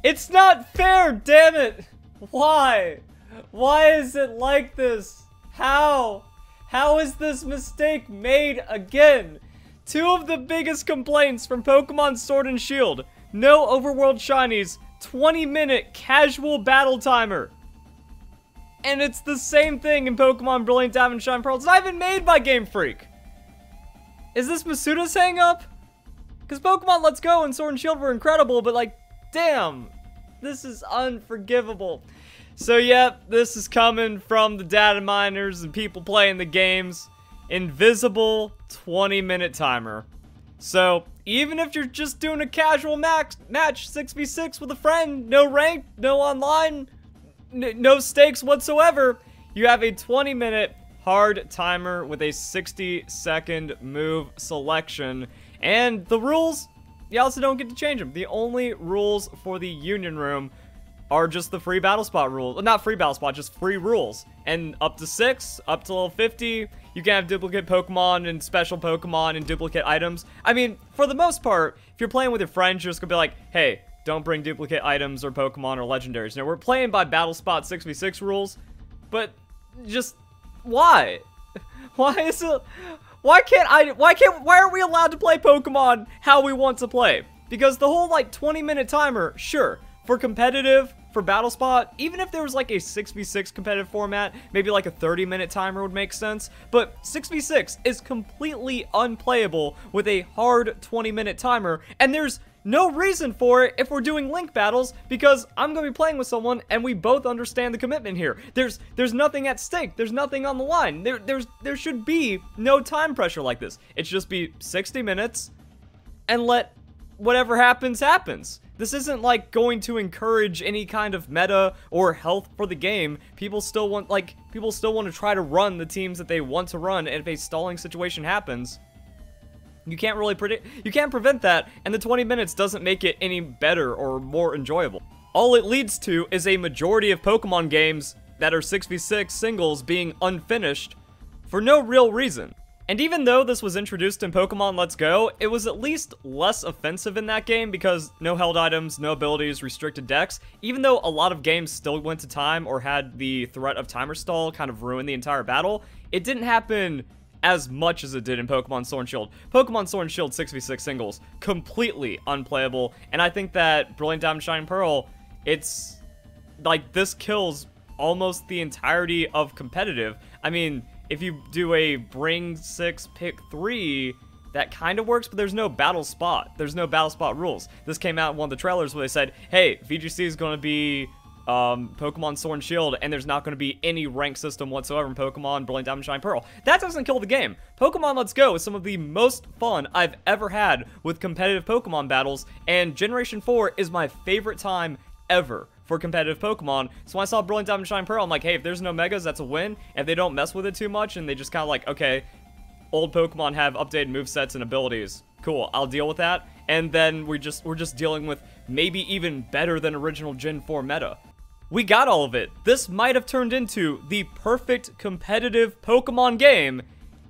It's not fair, damn it! Why? Why is it like this? How? How is this mistake made again? Two of the biggest complaints from Pokemon Sword and Shield. No overworld shinies, 20-minute casual battle timer. And it's the same thing in Pokemon Brilliant Diamond and Shining Pearl. It's not even made by Game Freak. Is this Masuda's hang up? Because Pokemon Let's Go and Sword and Shield were incredible, but like, damn, this is unforgivable. So yep, this is coming from the data miners and people playing the games. Invisible 20-minute timer. So even if you're just doing a casual match 6v6 with a friend, no rank, no online, no stakes whatsoever, you have a 20-minute hard timer with a 60-second move selection. And the rules, you also don't get to change them. The only rules for the Union Room are just the free battle spot rules. Not free battle spot, just free rules. And up to 6, up to level 50, you can have duplicate Pokemon and special Pokemon and duplicate items. I mean, for the most part, if you're playing with your friends, you're just gonna be like, hey, don't bring duplicate items or Pokemon or legendaries. Now, we're playing by battle spot 6v6 rules, but just, why? Why is it, why aren't we allowed to play Pokemon how we want to play? Because the whole, like, 20-minute timer, sure, for competitive, for battle spot, even if there was like a 6v6 competitive format, maybe like a 30-minute timer would make sense, but 6v6 is completely unplayable with a hard 20-minute timer, and there's no reason for it if we're doing link battles, because I'm going to be playing with someone and we both understand the commitment here. There's nothing at stake. There's nothing on the line. There should be no time pressure like this. It should just be 60 minutes and let whatever happens, happens. This isn't like going to encourage any kind of meta or health for the game. People still want to try to run the teams that they want to run, and if a stalling situation happens, you can't really prevent that, and the 20 minutes doesn't make it any better or more enjoyable. All it leads to is a majority of Pokemon games that are 6v6 singles being unfinished for no real reason. And even though this was introduced in Pokemon Let's Go, it was at least less offensive in that game because no held items, no abilities, restricted decks. Even though a lot of games still went to time or had the threat of timer stall kind of ruin the entire battle, it didn't happen as much as it did in Pokemon Sword and Shield. Pokemon Sword and Shield 6v6 singles, completely unplayable, and I think that Brilliant Diamond Shining Pearl, it's like this kills almost the entirety of competitive. I mean, if you do a bring 6, pick 3, that kind of works, but there's no battle spot. There's no battle spot rules. This came out in one of the trailers where they said, hey, VGC is going to be Pokemon Sword and Shield, and there's not going to be any rank system whatsoever in Pokemon Brilliant Diamond Shining Pearl. That doesn't kill the game. Pokemon Let's Go is some of the most fun I've ever had with competitive Pokemon battles, and Generation 4 is my favorite time ever for competitive Pokemon. So when I saw Brilliant Diamond Shining Pearl, I'm like, hey, if there's no Megas, that's a win. If they don't mess with it too much, and they just kind of like, okay, old Pokemon have updated movesets and abilities. Cool, I'll deal with that. And then we're just dealing with maybe even better than original Gen 4 meta. We got all of it. This might have turned into the perfect competitive Pokemon game,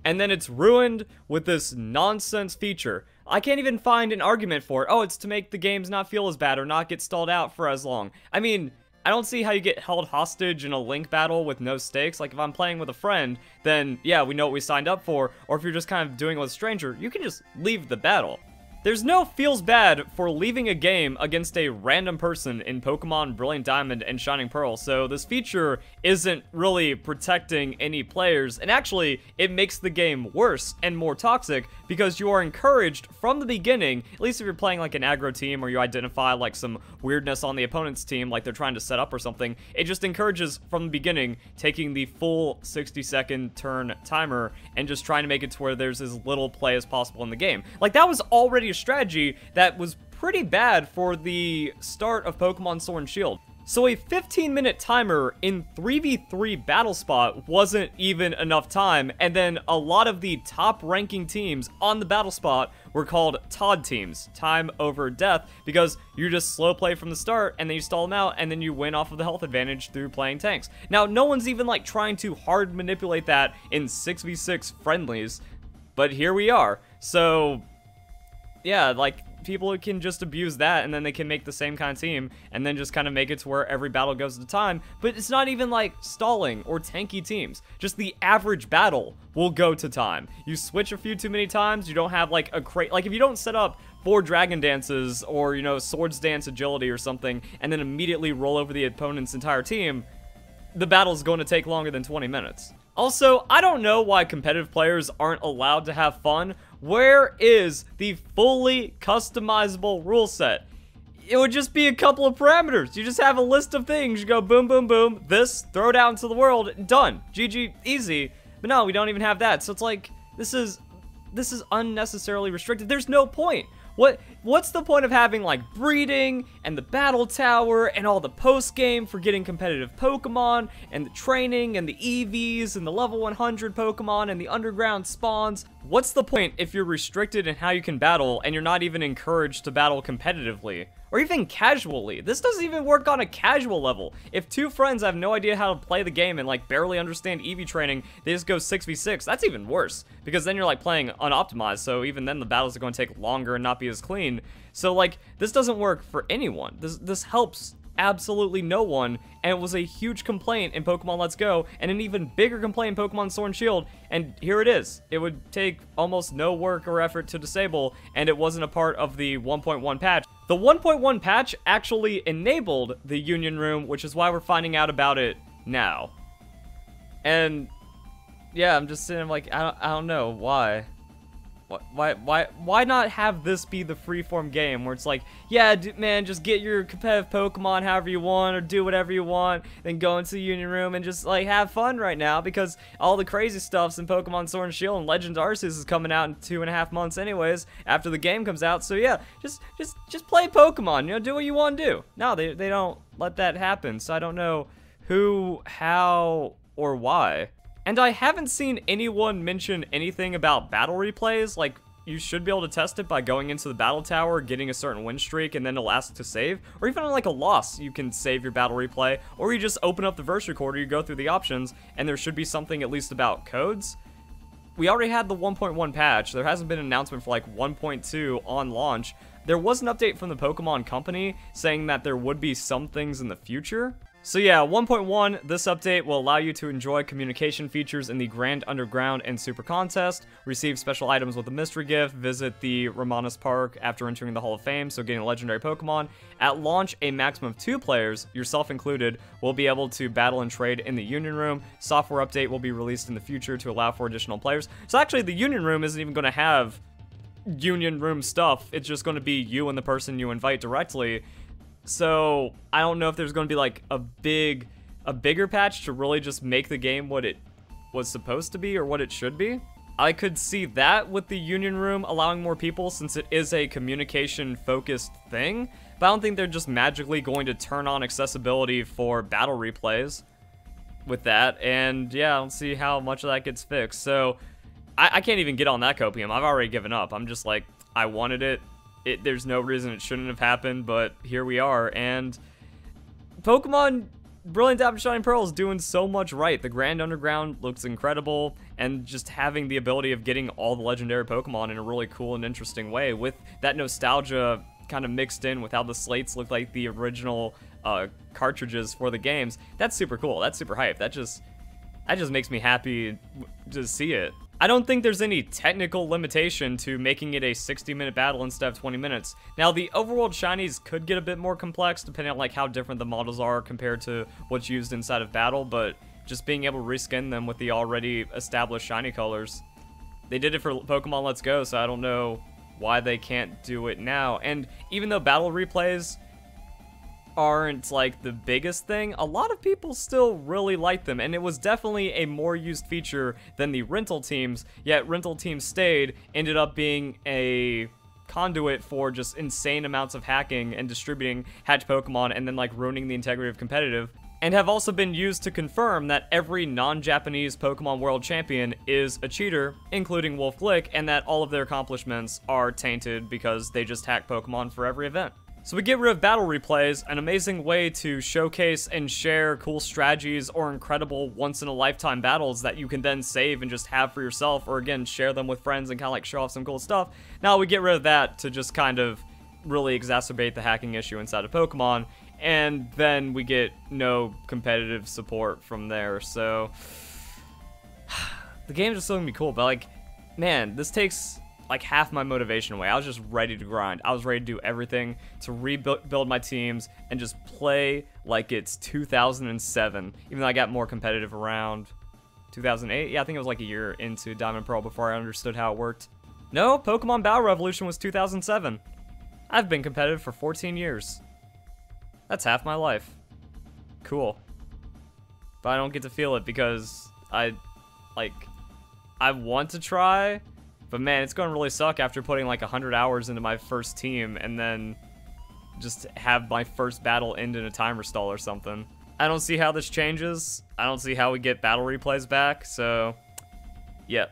and then it's ruined with this nonsense feature. I can't even find an argument for it. Oh, it's to make the games not feel as bad or not get stalled out for as long. I mean, I don't see how you get held hostage in a link battle with no stakes. Like, if I'm playing with a friend, then yeah, we know what we signed up for. Or if you're just kind of doing it with a stranger, you can just leave the battle. There's no feels bad for leaving a game against a random person in Pokemon Brilliant Diamond and Shining Pearl, so this feature isn't really protecting any players, and actually, it makes the game worse and more toxic because you are encouraged from the beginning, at least if you're playing like an aggro team or you identify like some weirdness on the opponent's team, like they're trying to set up or something, it just encourages from the beginning taking the full 60-second turn timer and just trying to make it to where there's as little play as possible in the game. Like, that was already a strategy that was pretty bad for the start of Pokemon Sword and Shield. So a 15-minute timer in 3v3 battle spot wasn't even enough time, and then a lot of the top ranking teams on the battle spot were called TOD teams, time over death, because you just slow play from the start and then you stall them out and then you win off of the health advantage through playing tanks. Now, no one's even like trying to hard manipulate that in 6v6 friendlies, but here we are. So yeah, like, people can just abuse that, and then they can make the same kind of team, and then just kind of make it to where every battle goes to time. But it's not even like stalling or tanky teams. Just the average battle will go to time. You switch a few too many times, you don't have like a like if you don't set up 4 dragon dances or, you know, swords dance agility or something, and then immediately roll over the opponent's entire team, the battle's going to take longer than 20 minutes. Also, I don't know why competitive players aren't allowed to have fun. Where is the fully customizable rule set? It would just be a couple of parameters. You just have a list of things. You go boom, boom, boom, this, throw it out into the world, done. GG, easy. But no, we don't even have that. So it's like, this is unnecessarily restricted. There's no point. What's the point of having like breeding and the battle tower and all the post game for getting competitive Pokemon and the training and the EVs and the level 100 Pokemon and the underground spawns? What's the point if you're restricted in how you can battle and you're not even encouraged to battle competitively? Or even casually. This doesn't even work on a casual level. If 2 friends have no idea how to play the game and like barely understand EV training, they just go 6v6, that's even worse. Because then you're like playing unoptimized, so even then the battles are going to take longer and not be as clean. So like, this doesn't work for anyone. This helps absolutely no one, and it was a huge complaint in Pokemon Let's Go, and an even bigger complaint in Pokemon Sword and Shield, and here it is. It would take almost no work or effort to disable, and it wasn't a part of the 1.1 patch. The 1.1 patch actually enabled the Union Room, which is why we're finding out about it now. And yeah, I'm just sitting like, I don't know why. Why not have this be the freeform game where it's like, yeah, man, just get your competitive Pokemon however you want or do whatever you want, then go into the Union Room and just like have fun right now, because all the crazy stuff's in Pokemon Sword and Shield, and Legends Arceus is coming out in 2.5 months anyways after the game comes out. So yeah, just play Pokemon, you know, do what you want to do. No, they don't let that happen. So I don't know who, how, or why. And I haven't seen anyone mention anything about battle replays. Like, you should be able to test it by going into the battle tower, getting a certain win streak, and then it'll ask to save. Or even on like a loss, you can save your battle replay. Or you just open up the verse recorder, you go through the options, and there should be something at least about codes. We already had the 1.1 patch. There hasn't been an announcement for like 1.2 on launch. There was an update from the Pokemon Company saying that there would be some things in the future. So yeah, 1.1, this update will allow you to enjoy communication features in the Grand Underground and Super Contest, receive special items with a mystery gift, visit the Ramanas Park after entering the Hall of Fame, so getting a legendary Pokemon. At launch, a maximum of 2 players, yourself included, will be able to battle and trade in the Union Room. Software update will be released in the future to allow for additional players. So actually, the Union Room isn't even going to have Union Room stuff. It's just going to be you and the person you invite directly. So I don't know if there's going to be like a bigger patch to really just make the game what it was supposed to be or what it should be. I could see that with the Union Room allowing more people, since it is a communication focused thing, but I don't think they're just magically going to turn on accessibility for battle replays with that. And yeah, I don't see how much of that gets fixed. So I can't even get on that copium. I've already given up. I'm just like, I wanted it. There's no reason it shouldn't have happened, but here we are. And Pokemon Brilliant Diamond Shining Pearl is doing so much right. The Grand Underground looks incredible, and just having the ability of getting all the legendary Pokemon in a really cool and interesting way, with that nostalgia kind of mixed in with how the slates look like the original cartridges for the games. That's super cool. That's super hype. That just makes me happy to see it. I don't think there's any technical limitation to making it a 60-minute battle instead of 20 minutes. Now, the overworld shinies could get a bit more complex depending on like how different the models are compared to what's used inside of battle, but just being able to reskin them with the already established shiny colors. They did it for Pokemon Let's Go, so I don't know why they can't do it now. And even though battle replays aren't like the biggest thing, a lot of people still really like them, and it was definitely a more used feature than the rental teams, yet rental teams stayed, ended up being a conduit for just insane amounts of hacking and distributing hatch Pokemon and then like ruining the integrity of competitive, and have also been used to confirm that every non-Japanese Pokemon World Champion is a cheater, including Wolf Glick, and that all of their accomplishments are tainted because they just hack Pokemon for every event. So we get rid of battle replays, an amazing way to showcase and share cool strategies or incredible once-in-a-lifetime battles that you can then save and just have for yourself, or again, share them with friends and kind of like show off some cool stuff. Now we get rid of that to just kind of really exacerbate the hacking issue inside of Pokemon, and then we get no competitive support from there. So the game just looking to be cool, but like, man, this takes like half my motivation away. I was just ready to grind. I was ready to do everything to rebuild my teams and just play like it's 2007, even though I got more competitive around 2008. Yeah, I think it was like a year into Diamond Pearl before I understood how it worked. No, Pokemon Battle Revolution was 2007. I've been competitive for 14 years. That's half my life. Cool. But I don't get to feel it because I want to try, but man, it's gonna really suck after putting like 100 hours into my first team and then just have my first battle end in a timer stall or something. I don't see how this changes. I don't see how we get battle replays back, so yeah.